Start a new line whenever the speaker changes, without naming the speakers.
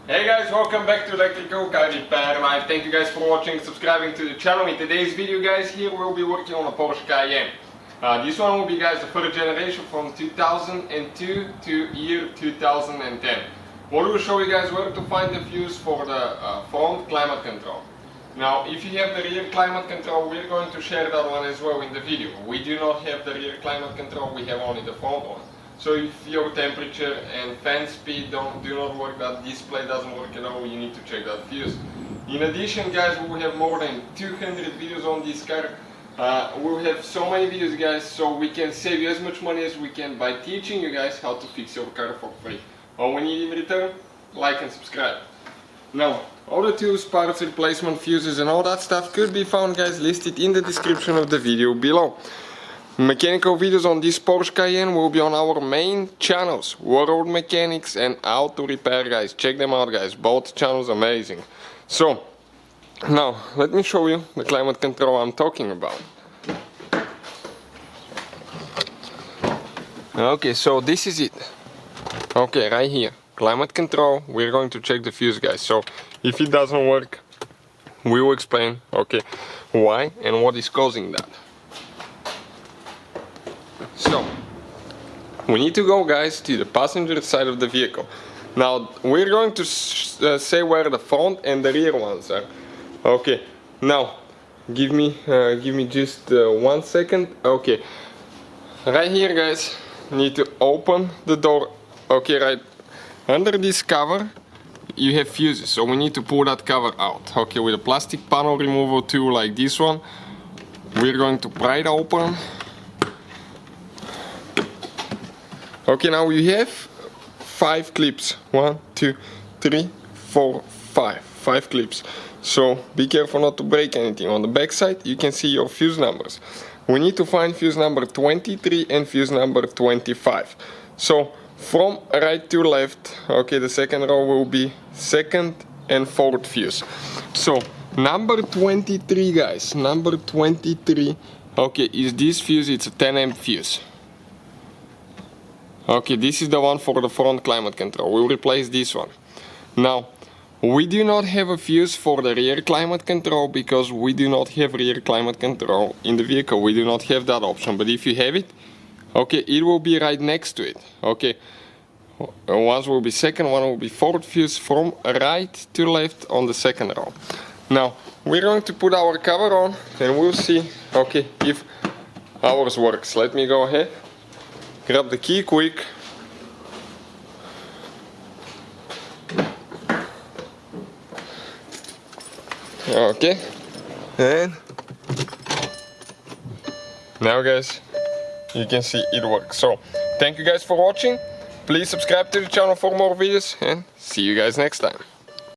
Hey guys, welcome back to Electrical Car Repair Live. Thank you guys for watching, subscribing to the channel. In today's video guys, here we'll be working on a Porsche Cayenne. This one will be guys the first generation from 2002 to year 2010. What we'll show you guys where to find the fuse for the front climate control. Now if you have the rear climate control, we're going to share that one as well in the video. We do not have the rear climate control, we have only the front one. So if your temperature and fan speed do not work, that display doesn't work at all, you need to check that fuse. In addition guys, we will have more than 200 videos on this car. We'll have so many videos guys, so we can save you as much money as we can by teaching you guys how to fix your car for free. All we need in return, like and subscribe. Now, all the tools, parts, replacement, fuses and all that stuff could be found guys listed in the description of the video below. Mechanical videos on this Porsche Cayenne will be on our main channels, World Mechanics and Auto Repair guys. Check them out guys, both channels amazing. So, now let me show you the climate control I'm talking about. Okay, so this is it. Okay, right here, climate control, we're going to check the fuse guys. So, if it doesn't work, we will explain, okay, why and what is causing that. So, we need to go guys to the passenger side of the vehicle. Now, we're going to say where the front and the rear ones are. Okay, now, give me just 1 second. Okay, right here guys, need to open the door. Okay, right under this cover, you have fuses, so we need to pull that cover out. Okay, with a plastic panel removal tool like this one, we're going to pry it open. Okay, now we have 5 clips. 1, 2, 3, 4, 5. 5 clips. So be careful not to break anything. On the back side you can see your fuse numbers. We need to find fuse number 23 and fuse number 25. So from right to left, okay, the second row will be second and fourth fuse. So number 23 guys, number 23, okay, is this fuse. It's a 10 amp fuse. Okay, this is the one for the front climate control. We'll replace this one. Now, we do not have a fuse for the rear climate control because we do not have rear climate control in the vehicle. We do not have that option. But if you have it, okay, it will be right next to it. Okay, one will be second, one will be fourth fuse from right to left on the second row. Now, we're going to put our cover on and we'll see, okay, if ours works. Let me go ahead. Grab the key quick. Okay. And now guys, you can see it works. So, thank you guys for watching. Please subscribe to the channel for more videos and see you guys next time.